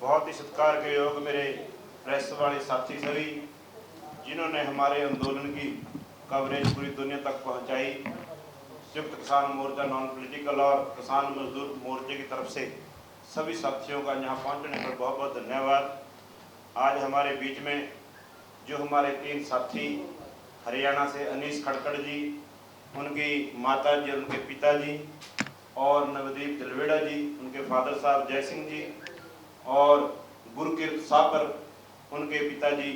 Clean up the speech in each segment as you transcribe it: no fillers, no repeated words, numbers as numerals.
बहुत ही सत्कार के योग मेरे प्रेस वाले साथी सभी, जिन्होंने हमारे आंदोलन की कवरेज पूरी दुनिया तक पहुंचाई। संयुक्त किसान मोर्चा नॉन पॉलिटिकल और किसान मजदूर मोर्चे की तरफ से सभी साथियों का यहाँ पहुँचने पर बहुत बहुत धन्यवाद। आज हमारे बीच में जो हमारे 3 साथी हरियाणा से अनीश खड़कड़ जी, उनकी माता जी, उनके पिताजी, और नवदीप जलवेड़ा जी, उनके फादर साहब जय सिंह जी, और गुरकीरत सापर, उनके पिताजी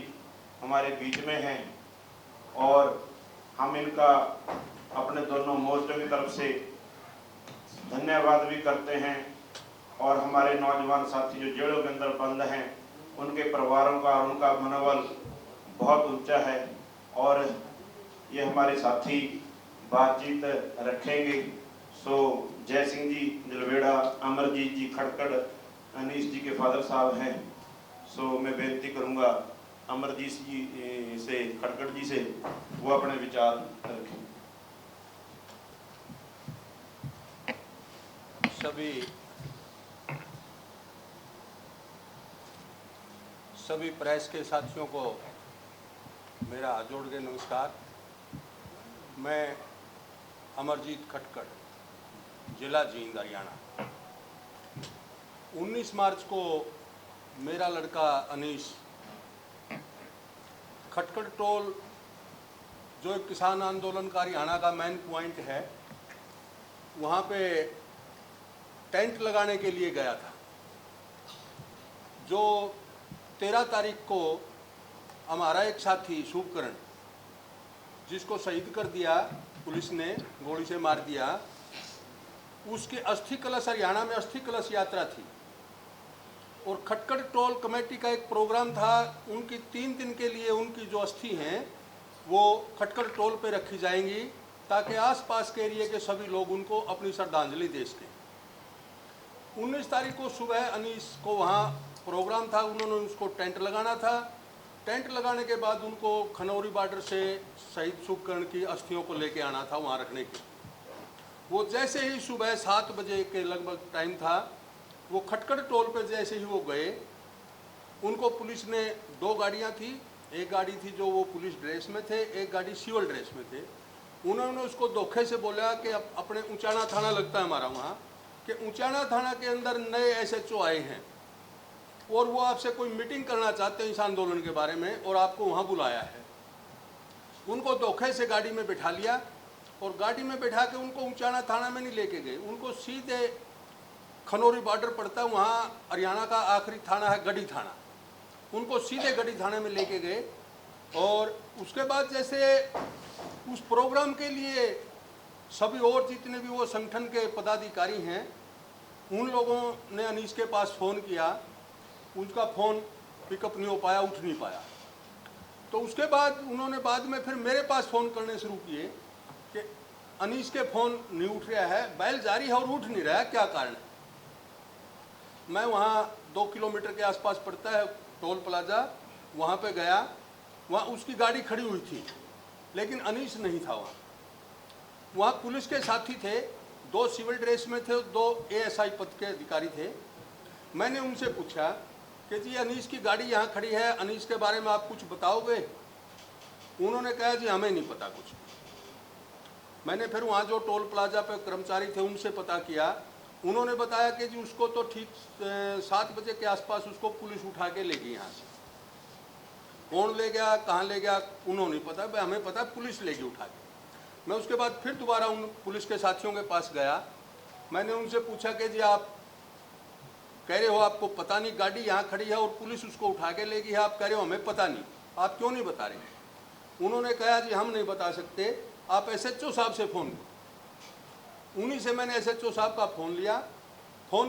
हमारे बीच में हैं। और हम इनका अपने दोनों मोर्चों की तरफ से धन्यवाद भी करते हैं। और हमारे नौजवान साथी जो जेलों के अंदर बंद हैं, उनके परिवारों का और उनका मनोबल बहुत ऊंचा है। और ये हमारे साथी बातचीत रखेंगे। सो जय सिंह जी जलवेड़ा, अमरजीत जी खड़कड़, अनीश जी के फादर साहब हैं। सो मैं बेनती करूंगा अमरजीत जी से, खड़कड़ जी से, वो अपने विचार रखें। सभी प्रेस के साथियों को मेरा हाथ जोड़ के नमस्कार। मैं अमरजीत खटकड़, जिला जींद, हरियाणा। 19 मार्च को मेरा लड़का अनीश खटकड़ टोल, जो एक किसान आंदोलन का हरियाणा का मेन पॉइंट है, वहाँ पे टेंट लगाने के लिए गया था। जो 13 तारीख को हमारा एक साथी शुभकरण, जिसको शहीद कर दिया पुलिस ने, गोली से मार दिया, उसके अस्थि कलश, हरियाणा में अस्थि कलश यात्रा थी। और खटकड़ टोल कमेटी का एक प्रोग्राम था, उनकी 3 दिन के लिए उनकी जो अस्थि हैं वो खटकड़ टोल पे रखी जाएंगी, ताकि आसपास के एरिया के सभी लोग उनको अपनी श्रद्धांजलि दे सकें। 19 तारीख को सुबह अनीश को वहाँ प्रोग्राम था, उन्होंने उसको टेंट लगाना था। टेंट लगाने के बाद उनको खनौरी बॉर्डर से शहीद शुभकरण की अस्थियों को लेके आना था वहाँ रखने के। वो जैसे ही सुबह 7 बजे के लगभग टाइम था, वो खटकड़ टोल पे जैसे ही वो गए, उनको पुलिस ने 2 गाड़ियाँ थी, एक गाड़ी थी जो वो पुलिस ड्रेस में थे, एक गाड़ी सिविल ड्रेस में थे। उन्होंने उसको धोखे से बोला कि अब अपने ऊंचाना थाना लगता है हमारा वहाँ, कि ऊंचाना थाना के अंदर नए SHO आए हैं और वो आपसे कोई मीटिंग करना चाहते हैं इस आंदोलन के बारे में, और आपको वहाँ बुलाया है। उनको धोखे से गाड़ी में बिठा लिया और गाड़ी में बैठा के उनको ऊंचाना थाना में नहीं लेके गए, उनको सीधे खनौरी बॉर्डर पड़ता है, वहाँ हरियाणा का आखिरी थाना है गढ़ी थाना, उनको सीधे गढ़ी थाने में लेके गए। और उसके बाद जैसे उस प्रोग्राम के लिए सभी और जितने भी वो संगठन के पदाधिकारी हैं, उन लोगों ने अनीश के पास फ़ोन किया, उसका फ़ोन पिकअप नहीं हो पाया, उठ नहीं पाया। तो उसके बाद उन्होंने बाद में फिर मेरे पास फ़ोन करने शुरू किए कि अनीश के फ़ोन नहीं उठ रहा है, बैल जारी है और उठ नहीं रहा है, क्या कारण है। मैं वहाँ 2 किलोमीटर के आसपास पड़ता है टोल प्लाजा, वहाँ पे गया, वहाँ उसकी गाड़ी खड़ी हुई थी, लेकिन अनीश नहीं था वहाँ। वहाँ पुलिस के साथी थे, 2 सिविल ड्रेस में थे, 2 ASI पद के अधिकारी थे। मैंने उनसे पूछा कि जी अनीश की गाड़ी यहाँ खड़ी है, अनीश के बारे में आप कुछ बताओगे। उन्होंने कहा जी हमें नहीं पता कुछ। मैंने फिर वहाँ जो टोल प्लाजा पे कर्मचारी थे उनसे पता किया, उन्होंने बताया कि जी उसको तो ठीक 7 बजे के आसपास उसको पुलिस उठा के ले गई यहाँ से। कौन ले गया, कहाँ ले गया, उन्होंने नहीं पता, भाई हमें पता पुलिस ले गई उठा के। मैं उसके बाद फिर दोबारा उन पुलिस के साथियों के पास गया, मैंने उनसे पूछा कि जी आप कह रहे हो आपको पता नहीं, गाड़ी यहाँ खड़ी है और पुलिस उसको उठा के ले गई है, आप कह रहे हो हमें पता नहीं, आप क्यों नहीं बता रहे। उन्होंने कहा जी हम नहीं बता सकते, आप SHO साहब से फ़ोन करो। उन्हीं से मैंने SHO साहब का फ़ोन लिया। फ़ोन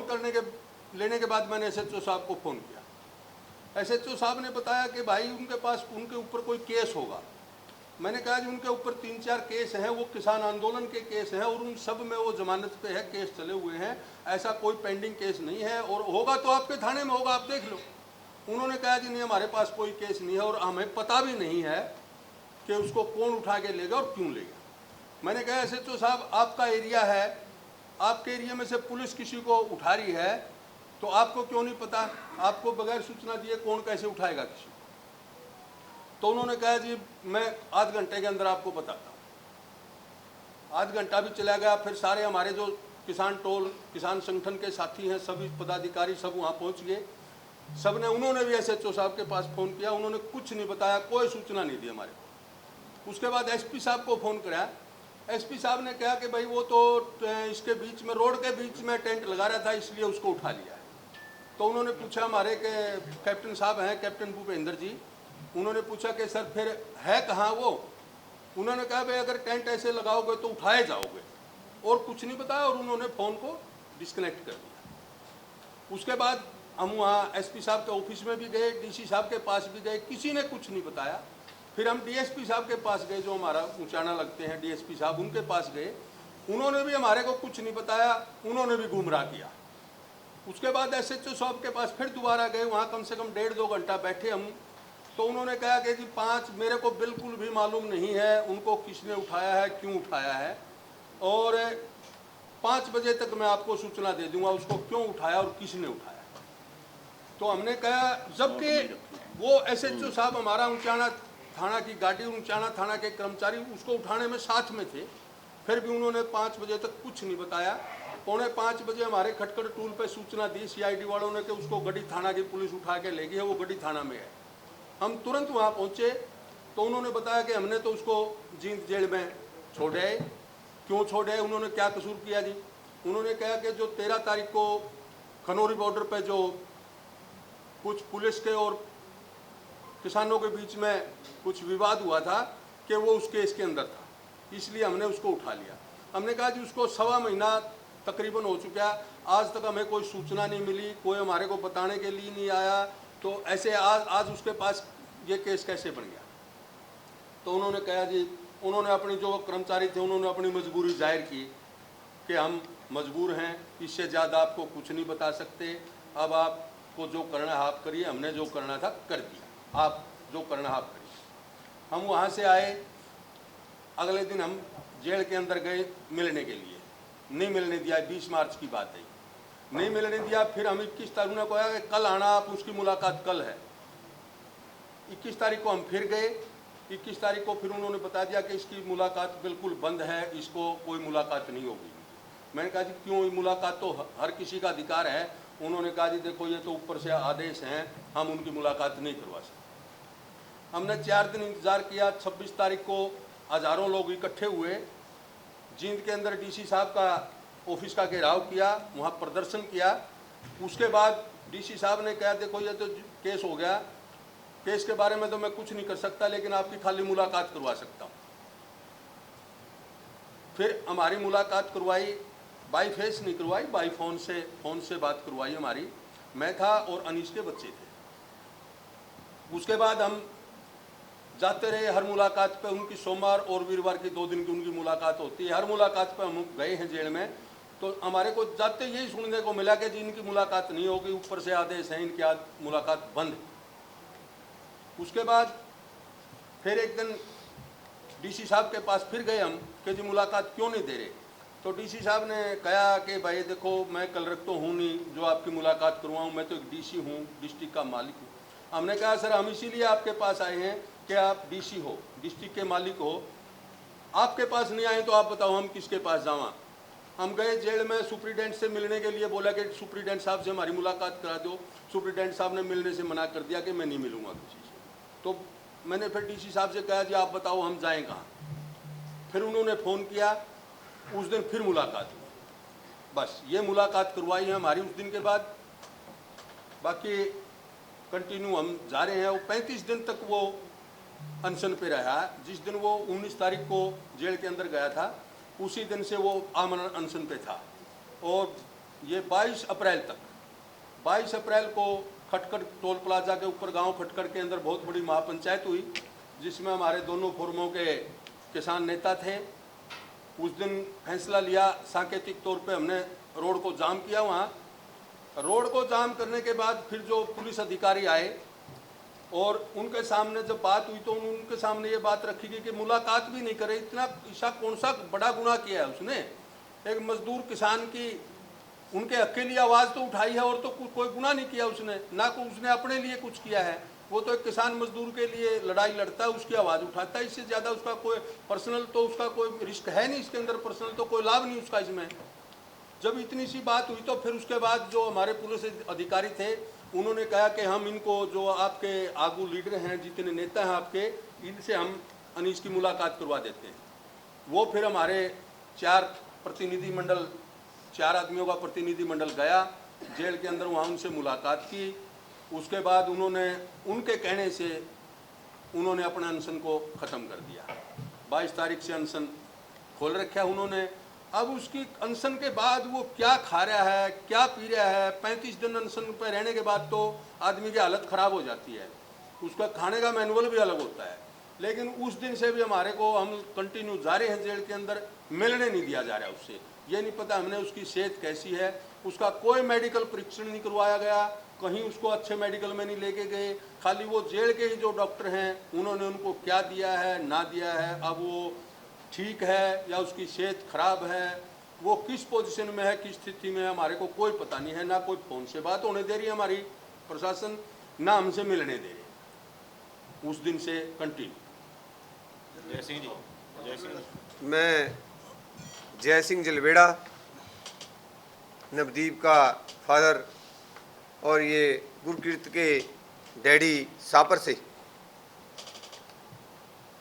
लेने के बाद मैंने SHO साहब को फ़ोन किया। SHO साहब ने बताया कि भाई उनके पास उनके ऊपर कोई केस होगा। मैंने कहा जी उनके ऊपर 3-4 केस हैं, वो किसान आंदोलन के केस हैं और उन सब में वो जमानत पे है, केस चले हुए हैं, ऐसा कोई पेंडिंग केस नहीं है, और होगा तो आपके थाने में होगा, आप देख लो। उन्होंने कहा जी नहीं हमारे पास कोई केस नहीं है और हमें पता भी नहीं है कि उसको कौन उठा के लेगा और क्यों लेगा। मैंने कहा SHO साहब आपका एरिया है, आपके एरिया में से पुलिस किसी को उठा रही है तो आपको क्यों नहीं पता? आपको बगैर सूचना दिए कौन कैसे उठाएगा किसी को? तो उन्होंने कहा जी मैं आध घंटे के अंदर आपको बताता हूँ। आध घंटा भी चला गया, फिर सारे हमारे जो किसान टोल, किसान संगठन के साथी हैं, सभी पदाधिकारी सब वहाँ पहुँच गए। सब ने, उन्होंने भी SHO साहब के पास फ़ोन किया, उन्होंने कुछ नहीं बताया, कोई सूचना नहीं दी हमारे को। उसके बाद SP साहब को फ़ोन कराया। SP साहब ने कहा कि भाई वो तो इसके बीच में, रोड के बीच में टेंट लगा रहा था, इसलिए उसको उठा लिया है। तो उन्होंने पूछा, हमारे के कैप्टन साहब हैं, कैप्टन भूपेंद्र जी, उन्होंने पूछा कि सर फिर है कहाँ वो? उन्होंने कहा भाई अगर टेंट ऐसे लगाओगे तो उठाए जाओगे, और कुछ नहीं बताया, और उन्होंने फ़ोन को डिस्कनेक्ट कर दिया। उसके बाद हम वहाँ SP साहब के ऑफिस में भी गए, DC साहब के पास भी गए, किसी ने कुछ नहीं बताया। फिर हम DSP साहब के पास गए, जो हमारा ऊंचाना लगते हैं DSP साहब, उनके पास गए, उन्होंने भी हमारे को कुछ नहीं बताया, उन्होंने भी गुमराह किया। उसके बाद SHO साहब के पास फिर दोबारा गए, वहाँ कम से कम 1.5-2 घंटा बैठे हम। तो उन्होंने कहा कि जी 5, मेरे को बिल्कुल भी मालूम नहीं है उनको किसने उठाया है, क्यों उठाया है, और 5 बजे तक मैं आपको सूचना दे दूंगा उसको क्यों उठाया और किसने उठाया। तो हमने कहा, जबकि वो SHO साहब हमारा ऊंचाना थाना की गाड़ी, ऊंचाना थाना के कर्मचारी उसको उठाने में साथ में थे, फिर भी उन्होंने 5 बजे तक कुछ नहीं बताया। 4:45 बजे हमारे खटखड़ टूल पे सूचना दी CID वालों ने कि उसको गढ़ी थाना की पुलिस उठा के ले गई है, वो गढ़ी थाना में है। हम तुरंत वहाँ पहुँचे तो उन्होंने बताया कि हमने तो उसको जींद जेल में छोड़े। क्यों छोड़े? उन्होंने क्या कसूर किया जी? उन्होंने कहा कि जो 13 तारीख को खनौरी बॉर्डर पे जो कुछ पुलिस के और किसानों के बीच में कुछ विवाद हुआ था कि वो उस केस के अंदर था, इसलिए हमने उसको उठा लिया। हमने कहा जी उसको 1.25 महीना तकरीबन हो चुका है, आज तक हमें कोई सूचना नहीं मिली, कोई हमारे को बताने के लिए नहीं आया, तो ऐसे आज उसके पास ये केस कैसे बन गया? तो उन्होंने कहा जी, उन्होंने अपनी, जो कर्मचारी थे, उन्होंने अपनी मजबूरी जाहिर की कि हम मजबूर हैं, इससे ज़्यादा आपको कुछ नहीं बता सकते, अब आपको जो करना है आप करिए, हमने जो करना था कर दिया, आप जो करना है आप करिए। हम वहाँ से आए, अगले दिन हम जेल के अंदर गए मिलने के लिए, नहीं मिलने दिया। 20 मार्च की बात है, नहीं मिलने दिया। फिर हम 21 तारीख को आया कि कल आना, आप उसकी मुलाकात कल है। 21 तारीख को हम फिर गए। 21 तारीख को फिर उन्होंने बता दिया कि इसकी मुलाकात बिल्कुल बंद है, इसको कोई मुलाकात नहीं होगी। मैंने कहा जी क्यों? मुलाकात तो हर किसी का अधिकार है। उन्होंने कहा जी देखो ये तो ऊपर से आदेश हैं, हम उनकी मुलाकात नहीं करवा सकते। हमने 4 दिन इंतज़ार किया। 26 तारीख को हज़ारों लोग इकट्ठे हुए, जींद के अंदर DC साहब का ऑफिस का घेराव किया, वहाँ प्रदर्शन किया। उसके बाद DC साहब ने कहा देखो ये तो केस हो गया, केस के बारे में तो मैं कुछ नहीं कर सकता, लेकिन आपकी खाली मुलाकात करवा सकता हूँ। फिर हमारी मुलाकात करवाई, बाई फेस नहीं करवाई, बाई फ़ोन से बात करवाई हमारी। मैं था और अनीस के बच्चे थे। उसके बाद हम जाते रहे हर मुलाकात पे, उनकी सोमवार और वीरवार की 2 दिन की उनकी मुलाकात होती है। हर मुलाकात पे हम गए हैं जेल में, तो हमारे को जाते यही सुनने को मिला कि जी इनकी मुलाकात नहीं होगी, ऊपर से आदेश है, इनकी मुलाकात बंद है। उसके बाद फिर एक दिन DC साहब के पास फिर गए हम कि जी मुलाकात क्यों नहीं दे रहे? तो DC साहब ने कहा कि भाई देखो मैं कलरक तो हूँ नहीं जो आपकी मुलाकात करवाऊँ, मैं तो एक DC हूँ, डिस्ट्रिक्ट का मालिक हूँ। हमने कहा सर हम इसीलिए आपके पास आए हैं कि आप DC हो, डिस्ट्रिक्ट के मालिक हो, आपके पास नहीं आए तो आप बताओ हम किसके पास जावा? हम गए जेल में, सुप्रीडेंट से मिलने के लिए बोला कि सुप्रीडेंट साहब से हमारी मुलाकात करा दो। सुप्रीडेंट साहब ने मिलने से मना कर दिया कि मैं नहीं मिलूँगा किसी से। तो मैंने फिर DC साहब से कहा जी आप बताओ हम जाएँ कहाँ? फिर उन्होंने फ़ोन किया, उस दिन फिर मुलाकात हुई। बस ये मुलाकात करवाई है हमारी उस दिन के बाद। बाकी कंटिन्यू हम जा रहे हैं। वो 35 दिन तक वो अनशन पे रहा। जिस दिन वो 19 तारीख को जेल के अंदर गया था, उसी दिन से वो आमरण अनशन पे था। और ये 22 अप्रैल तक, 22 अप्रैल को खटखड़ टोल प्लाजा के ऊपर गांव खटखड़ के अंदर बहुत बड़ी महापंचायत हुई, जिसमें हमारे दोनों फोरमों के किसान नेता थे। उस दिन फैसला लिया, सांकेतिक तौर पे हमने रोड को जाम किया। वहाँ रोड को जाम करने के बाद फिर जो पुलिस अधिकारी आए और उनके सामने जब बात हुई तो उनके सामने ये बात रखी गई कि मुलाकात भी नहीं करे। इतना ऐसा कौन सा बड़ा गुनाह किया है उसने? एक मजदूर किसान की उनके हक के लिए आवाज़ तो उठाई है, और तो कोई गुनाह नहीं किया उसने, ना को उसने अपने लिए कुछ किया है। वो तो एक किसान मजदूर के लिए लड़ाई लड़ता है, उसकी आवाज़ उठाता है, इससे ज़्यादा उसका कोई पर्सनल तो उसका कोई रिस्क है नहीं इसके अंदर, पर्सनल तो कोई लाभ नहीं उसका इसमें। जब इतनी सी बात हुई तो फिर उसके बाद जो हमारे पुलिस अधिकारी थे उन्होंने कहा कि हम इनको, जो आपके आगू लीडर हैं, जितने नेता हैं आपके, इनसे हम अनीस की मुलाकात करवा देते हैं। वो फिर हमारे 4 आदमियों का प्रतिनिधिमंडल गया जेल के अंदर, वहाँ उनसे मुलाकात की। उसके बाद उन्होंने, उनके कहने से उन्होंने अपने अनशन को ख़त्म कर दिया। 22 तारीख से अनशन खोल रखा है उन्होंने। अब उसकी अनशन के बाद वो क्या खा रहा है, क्या पी रहा है, 35 दिन अनशन पर रहने के बाद तो आदमी की हालत ख़राब हो जाती है, उसका खाने का मैनुअल भी अलग होता है। लेकिन उस दिन से भी हमारे को, हम कंटिन्यू जा रहे हैं जेल के अंदर, मिलने नहीं दिया जा रहा उससे। ये नहीं पता हमने उसकी सेहत कैसी है, उसका कोई मेडिकल परीक्षण नहीं करवाया गया, कहीं उसको अच्छे मेडिकल में नहीं लेके गए। खाली वो जेल के ही जो डॉक्टर हैं उन्होंने उनको क्या दिया है ना दिया है, अब वो ठीक है या उसकी सेहत खराब है, वो किस पोजीशन में है, किस स्थिति में है, हमारे को कोई पता नहीं है। ना कोई फ़ोन से बात होने दे रही है हमारी प्रशासन, ना हमसे मिलने दे रही उस दिन से कंटिन्यू। जय सिंह जी। जय सिंह। मैं जय सिंह जलवेड़ा, नवदीप का फादर और ये गुरकीर्त के डैडी सापर से।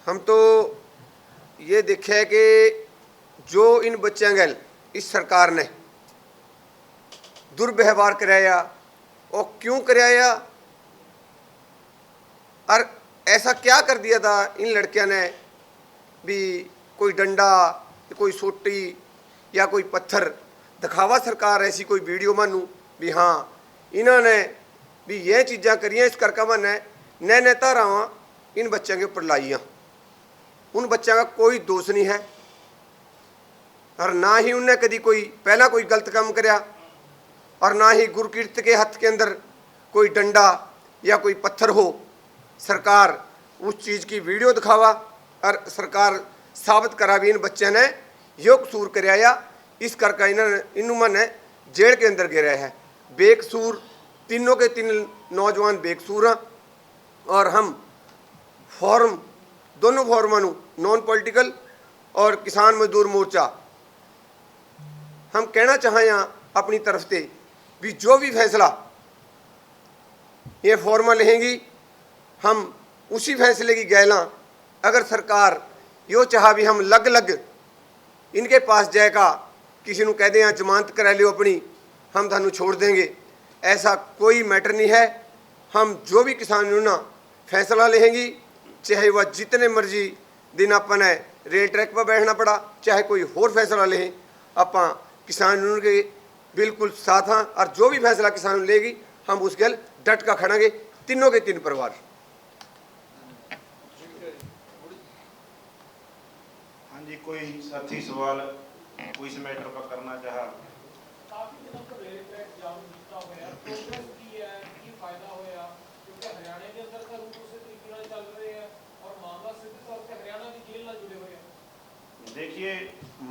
हम तो ये देखा है कि जो इन बच्चों गल इस सरकार ने दुर्व्यवहार कराया, और क्यों कराया, और ऐसा क्या कर दिया था इन लड़कियों ने भी, कोई डंडा, कोई सोटी या कोई पत्थर दिखावा सरकार ऐसी कोई वीडियो मानू भी हाँ इन्होंने भी ये चीज़ां करियाँ, इस करके मैंने नए नए धारावां इन बच्चों के ऊपर लाइयाँ। उन बच्चों का कोई दोष नहीं है, और ना ही उनने कभी कोई पहला कोई गलत काम कराया, और ना ही गुरकीर्त के हाथ के अंदर कोई डंडा या कोई पत्थर हो। सरकार उस चीज़ की वीडियो दिखावा और सरकार साबित करा भी इन बच्चे ने यो कसूर कराया, इस करके इन्होंने ने जेल के अंदर गिरा है। बेकसूर, तीनों के तीन नौजवान बेकसूर हैं, और हम फॉर्म, दोनों फॉर्मां नॉन पॉलिटिकल और किसान मजदूर मोर्चा, हम कहना चाहें अपनी तरफ से भी जो भी फैसला ये फॉर्मा लेंगी, हम उसी फैसले की गैला, अगर सरकार यो चाह भी हम लग लग इनके पास जाएगा, किसी को कह दें जमानत करा लियो अपनी, हम थानू छोड़ देंगे, ऐसा कोई मैटर नहीं है। हम जो भी किसान यूनियन फैसला लेंगी, चाहे वह जितने मर्जी दिन अपने रेल ट्रैक पर बैठना पड़ा, चाहे कोई और फैसला लें, आप किसान यूनियन के बिल्कुल साथ हैं, और जो भी फैसला किसान लेगी हम उस गल डट का खड़ेंगे, तीनों के तीन परिवार। हाँ जी, कोई साथी सवाल कोई इस मैटर पर करना चाहा? काफी दिनों तो रेल ट्रैक जाम जितना होया, प्रोग्रेस की है, की फायदा होया, क्योंकि हरियाणा के अंदर का रूट उसी तरीके से चल रहे हैं, और मामला सीधे तौर पे हरियाणा की जेल ना जुड़े हुए हैं। देखिए,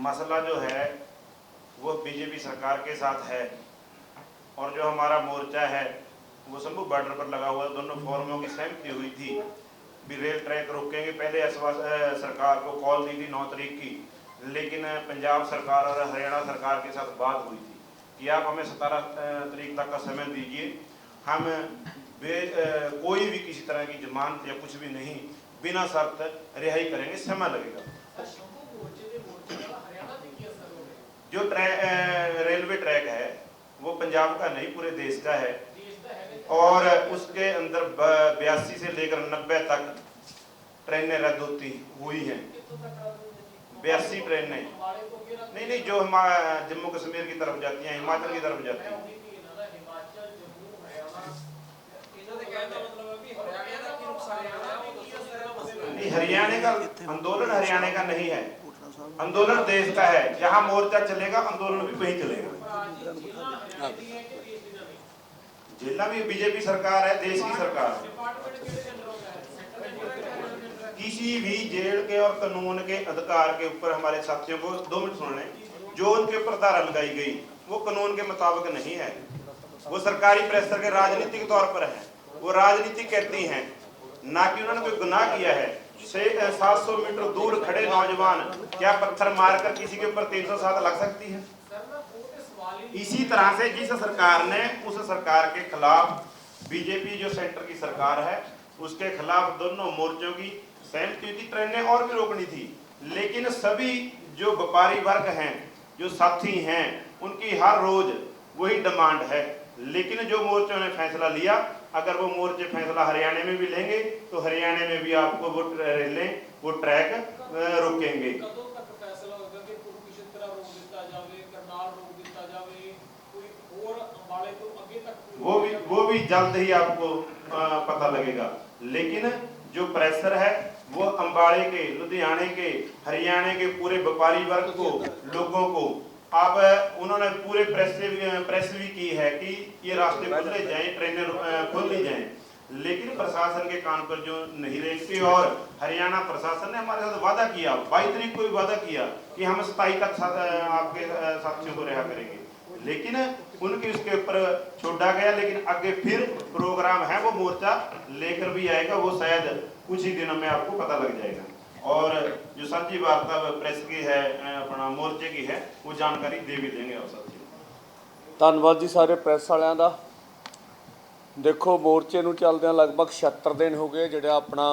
मसला जो है वो बीजेपी सरकार के साथ है, और जो हमारा मोर्चा है वो शंभू बॉर्डर पर लगा हुआ, दोनों फोरमों की सहमति हुई थी भी रेल ट्रैक रोकेंगे। पहले सरकार को कॉल दी थी 9 तारीख की, लेकिन पंजाब सरकार और हरियाणा सरकार के साथ बात हुई थी कि आप हमें 17 तारीख तक का समय दीजिए, हम कोई भी किसी तरह की जमानत या कुछ भी नहीं, बिना शर्त रिहाई करेंगे, समय लगेगा। जो रेलवे ट्रैक है वो पंजाब का नहीं, पूरे देश का है, और उसके अंदर 82 से लेकर 90 तक ट्रेनें रद्द होती हुई हैं। 82 ट्रेनें नहीं, जो जम्मू कश्मीर की तरफ जाती हैं, हिमाचल की तरफ जाती हैं। नहीं, हरियाणा का आंदोलन हरियाणा का नहीं है, आंदोलन देश का है। जहां मोर्चा चलेगा आंदोलन भी वहीं चलेगा। जिला भी बीजेपी सरकार है, देश की सरकार है। किसी भी जेल के और कानून के अधिकार के ऊपर हमारे साथियों को 2 मिनट सुनने, जो उनके ऊपर धारा लगाई गई वो कानून के मुताबिक नहीं है, वो सरकारी प्रेशर के राजनीतिक तौर पर है, वो राजनीति कहती हैं, ना कि उन्होंने कोई गुनाह किया है। 700 मीटर दूर खड़े नौजवान क्या पत्थर मारकर किसी के ऊपर 307 लग सकती है? इसी तरह से जिस सरकार ने, उस सरकार के खिलाफ बीजेपी जो सेंटर की सरकार है उसके खिलाफ दोनों मोर्चों की सहमति हुई थी, ट्रेनें और भी रोकनी थी, लेकिन सभी जो व्यापारी वर्ग हैं, जो साथी हैं, उनकी हर रोज वही डिमांड है। लेकिन जो मोर्चों ने फैसला लिया, अगर वो मोर्चे फैसला हरियाणा में भी लेंगे तो हरियाणा में भी आपको वो रेलें, वो ट्रैक रोकेंगे। कदों तक फैसला होगा कि कुरुक्षेत्र रोक दिता जावे, करनाल रोक दिता जावे, कोई और अंबाले तो आगे तक वो भी जल्द ही आपको पता लगेगा। लेकिन जो प्रेशर है वो अंबाले के, लुधियाने के, हरियाणा के पूरे व्यापारी वर्ग को, लोगों को, आप उन्होंने पूरे प्रेस भी की है कि ये रास्ते खुले जाएं, ट्रेनें खुल ली जाएं, लेकिन प्रशासन के कान पर जो नहीं रेंगती। और हरियाणा प्रशासन ने हमारे साथ वादा किया, 22 तारीख को भी वादा किया कि हम 27 तक आपके साथियों को रिहा करेंगे, लेकिन उनकी उसके ऊपर छोड़ा गया। लेकिन आगे फिर प्रोग्राम है, वो मोर्चा लेकर भी आएगा, वो शायद कुछ ही दिनों में आपको पता लग जाएगा। और जो साझी वार्ता प्रेस की है, अपना मोर्चे की है, वो जानकारी दे भी देंगे। और साथी धन्यवाद जी सारे प्रैस वालिਆਂ ਦਾ। देखो मोर्चे ਨੂੰ ਚੱਲਦਿਆਂ ਲਗਭਗ 76 दिन हो गए ਜਿਹੜਾ ਆਪਣਾ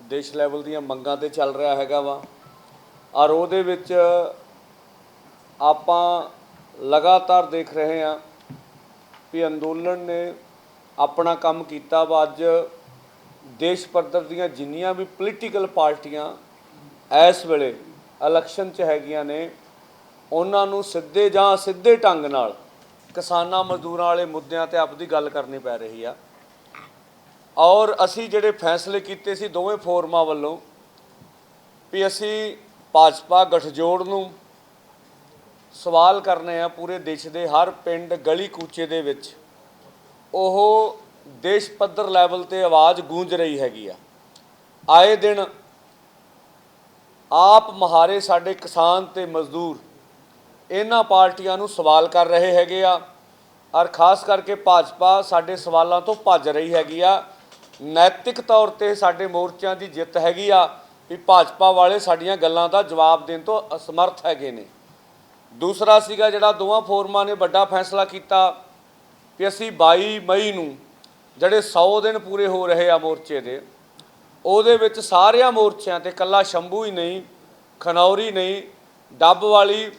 ਦੇਸ਼ ਲੈਵਲ ਦੀਆਂ ਮੰਗਾਂ ਤੇ ਚੱਲ ਰਿਹਾ ਹੈਗਾ ਵਾ। ਔਰ ਉਹਦੇ ਵਿੱਚ ਆਪਾਂ ਲਗਾਤਾਰ ਦੇਖ ਰਹੇ ਹਾਂ ਵੀ ਅੰਦੋਲਨ ਨੇ ਆਪਣਾ ਕੰਮ ਕੀਤਾ ਵਾ। ਅੱਜ ਦੇਸ਼ ਪੱਧਰ ਦੀਆਂ ਜਿੰਨੀਆਂ ਵੀ ਪੋਲੀਟੀਕਲ ਪਾਰਟੀਆਂ ਇਸ ਵੇਲੇ ਇਲੈਕਸ਼ਨ 'ਚ ਹੈਗੀਆਂ ਨੇ, ਉਹਨਾਂ ਨੂੰ ਸਿੱਧੇ ਜਾਂ ਅਸਿੱਧੇ ਢੰਗ ਨਾਲ ਕਿਸਾਨਾਂ ਮਜ਼ਦੂਰਾਂ ਵਾਲੇ ਮੁੱਦਿਆਂ 'ਤੇ ਆਪਦੀ ਗੱਲ ਕਰਨੀ ਪੈ ਰਹੀ ਆ। ਔਰ ਅਸੀਂ ਜਿਹੜੇ ਫੈਸਲੇ ਕੀਤੇ ਸੀ ਦੋਵੇਂ ਫੋਰਮਾਂ ਵੱਲੋਂ ਵੀ ਅਸੀਂ ਭਾਜਪਾ ਗਠਜੋੜ ਨੂੰ ਸਵਾਲ ਕਰਨੇ ਆ, ਪੂਰੇ ਦੇਸ਼ ਦੇ ਹਰ ਪਿੰਡ ਗਲੀ ਕੂਚੇ ਦੇ ਵਿੱਚ ਉਹ ਦੇਸ਼ ਪੱਧਰ ਲੈਵਲ 'ਤੇ ਆਵਾਜ਼ ਗੂੰਜ ਰਹੀ ਹੈਗੀ ਆ। ਆਏ ਦਿਨ ਆਪ ਮਹਾਰੇ ਸਾਡੇ ਕਿਸਾਨ ਤੇ ਮਜ਼ਦੂਰ ਇਹਨਾਂ ਪਾਰਟੀਆਂ ਨੂੰ ਸਵਾਲ ਕਰ ਰਹੇ ਹੈਗੇ ਆ। ਔਰ ਖਾਸ ਕਰਕੇ ਭਾਜਪਾ ਸਾਡੇ ਸਵਾਲਾਂ ਤੋਂ ਭੱਜ ਰਹੀ ਹੈਗੀ ਆ। ਨੈਤਿਕ ਤੌਰ 'ਤੇ ਸਾਡੇ ਮੋਰਚਿਆਂ ਦੀ ਜਿੱਤ ਹੈਗੀ ਆ ਵੀ ਭਾਜਪਾ ਵਾਲੇ ਸਾਡੀਆਂ ਗੱਲਾਂ ਦਾ ਜਵਾਬ ਦੇਣ ਤੋਂ ਅਸਮਰਥ ਹੈਗੇ ਨੇ। ਦੂਸਰਾ ਸੀਗਾ ਜਿਹੜਾ ਦੋਵਾਂ ਫੋਰਮਾਂ ਨੇ ਵੱਡਾ ਫੈਸਲਾ ਕੀਤਾ ਵੀ ਅਸੀਂ 22 ਮਈ ਨੂੰ ਜਿਹੜੇ 100 ਦਿਨ ਪੂਰੇ ਹੋ ਰਹੇ ਆ ਮੋਰਚੇ ਦੇ, ਉਹਦੇ ਵਿੱਚ ਸਾਰਿਆਂ ਮੋਰਚਿਆਂ 'ਤੇ ਇਕੱਲਾ ਸ਼ੰਭੂ ਹੀ ਨਹੀਂ, ਖਨੌਰੀ ਨਹੀਂ, ਡੱਬ ਵਾਲੀ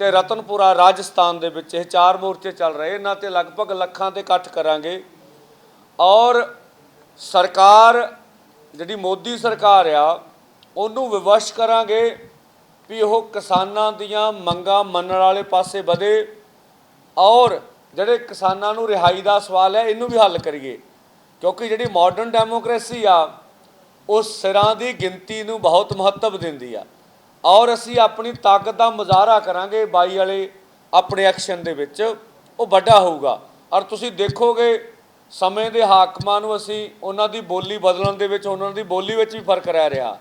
ਤੇ ਰਤਨਪੁਰਾ ਰਾਜਸਥਾਨ ਦੇ ਵਿੱਚ ਇਹ 4 ਮੋਰਚੇ ਚੱਲ ਰਹੇ। ਇਹਨਾਂ 'ਤੇ ਲਗਭਗ ਲੱਖਾਂ 'ਤੇ ਇਕੱਠ ਕਰਾਂਗੇ। ਔਰ ਸਰਕਾਰ ਜਿਹੜੀ ਮੋਦੀ ਸਰਕਾਰ ਆ ਉਹਨੂੰ ਵਿਵਸ਼ ਕਰਾਂਗੇ ਵੀ ਉਹ ਕਿਸਾਨਾਂ ਦੀਆਂ ਮੰਗਾਂ ਮੰਨਣ ਵਾਲੇ ਪਾਸੇ ਵਧੇ। ਔਰ ਜਿਹੜੇ ਕਿਸਾਨਾਂ ਨੂੰ ਰਿਹਾਈ ਦਾ ਸਵਾਲ ਹੈ ਇਹਨੂੰ ਵੀ ਹੱਲ ਕਰੀਏ, ਕਿਉਂਕਿ ਜਿਹੜੀ ਮਾਡਰਨ ਡੈਮੋਕ੍ਰੇਸੀ ਆ ਉਹ ਸਿਰਾਂ ਦੀ ਗਿਣਤੀ ਨੂੰ ਬਹੁਤ ਮਹੱਤਵ ਦਿੰਦੀ ਆ। ਔਰ ਅਸੀਂ ਆਪਣੀ ਤਾਕਤ ਦਾ ਮੁਜ਼ਾਹਰਾ ਕਰਾਂਗੇ 22 ਵਾਲੇ ਆਪਣੇ ਐਕਸ਼ਨ ਦੇ ਵਿੱਚ, ਉਹ ਵੱਡਾ ਹੋਊਗਾ। ਔਰ ਤੁਸੀਂ ਦੇਖੋਗੇ ਸਮੇਂ ਦੇ ਹਾਕਮਾਂ ਨੂੰ ਅਸੀਂ ਉਹਨਾਂ ਦੀ ਬੋਲੀ ਬਦਲਣ ਦੇ ਵਿੱਚ, ਉਹਨਾਂ ਦੀ ਬੋਲੀ ਵਿੱਚ ਵੀ ਫਰਕ ਰਹਿ ਰਿਹਾ।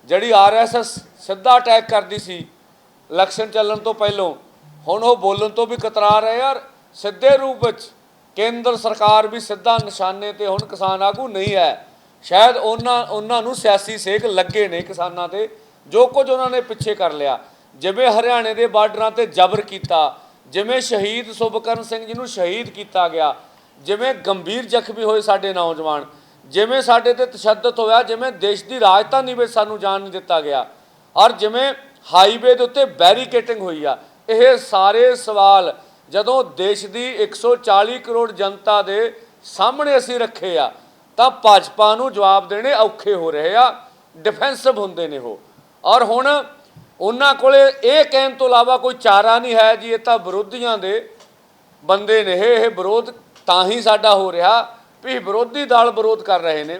ਜਿਹੜੀ RSS ਸਿੱਧਾ ਅਟੈਕ ਕਰਦੀ ਸੀ ਇਲੈਕਸ਼ਨ ਚੱਲਣ ਤੋਂ ਪਹਿਲਾਂ, ਹੁਣ ਉਹ ਬੋਲਣ ਤੋਂ ਵੀ ਕਤਰਾ ਰਹੇ। ਯਾਰ ਸਿੱਧੇ ਰੂਪ ਵਿੱਚ ਕੇਂਦਰ ਸਰਕਾਰ ਵੀ ਸਿੱਧਾ ਨਿਸ਼ਾਨੇ 'ਤੇ ਹੁਣ ਕਿਸਾਨ ਆਗੂ ਨਹੀਂ ਹੈ। ਸ਼ਾਇਦ ਉਹਨਾਂ ਨੂੰ ਸਿਆਸੀ ਸੇਕ ਲੱਗੇ ਨੇ ਕਿਸਾਨਾਂ 'ਤੇ, ਜੋ ਕੁਝ ਉਹਨਾਂ ਨੇ ਪਿੱਛੇ ਕਰ ਲਿਆ। ਜਿਵੇਂ ਹਰਿਆਣੇ ਦੇ ਬਾਰਡਰਾਂ 'ਤੇ ਜ਼ਬਰ ਕੀਤਾ, ਜਿਵੇਂ ਸ਼ਹੀਦ ਸੁਭਕਰਨ ਸਿੰਘ ਜੀ ਨੂੰ ਸ਼ਹੀਦ ਕੀਤਾ ਗਿਆ, ਜਿਵੇਂ ਗੰਭੀਰ ਜ਼ਖਮੀ ਹੋਏ ਸਾਡੇ ਨੌਜਵਾਨ, ਜਿਵੇਂ ਸਾਡੇ 'ਤੇ ਤਸ਼ੱਦਦ ਹੋਇਆ, ਜਿਵੇਂ ਦੇਸ਼ ਦੀ ਰਾਜਧਾਨੀ ਵਿੱਚ ਸਾਨੂੰ ਜਾਣ ਨਹੀਂ ਦਿੱਤਾ ਗਿਆ, ਔਰ ਜਿਵੇਂ ਹਾਈਵੇ ਦੇ ਉੱਤੇ ਬੈਰੀਕੇਟਿੰਗ ਹੋਈ ਆ। ਇਹ ਸਾਰੇ ਸਵਾਲ ਜਦੋਂ ਦੇਸ਼ ਦੀ 140 ਕਰੋੜ ਜਨਤਾ ਦੇ ਸਾਹਮਣੇ ਅਸੀਂ ਰੱਖੇ ਆ ਤਾਂ ਭਾਜਪਾ ਨੂੰ ਜਵਾਬ ਦੇਣੇ ਔਖੇ ਹੋ ਰਹੇ ਆ, ਡਿਫੈਂਸਿਵ ਹੁੰਦੇ ਨੇ ਉਹ। ਔਰ ਹੁਣ ਉਹਨਾਂ ਕੋਲੇ ਇਹ ਕਹਿਣ ਤੋਂ ਇਲਾਵਾ ਕੋਈ ਚਾਰਾ ਨਹੀਂ ਹੈ ਜੀ, ਇਹ ਤਾਂ ਵਿਰੋਧੀਆਂ ਦੇ ਬੰਦੇ ਨੇ, ਇਹ ਵਿਰੋਧ ਤਾਂ ਹੀ ਸਾਡਾ ਹੋ ਰਿਹਾ ਵੀ ਵਿਰੋਧੀ ਦਲ ਵਿਰੋਧ ਕਰ ਰਹੇ ਨੇ।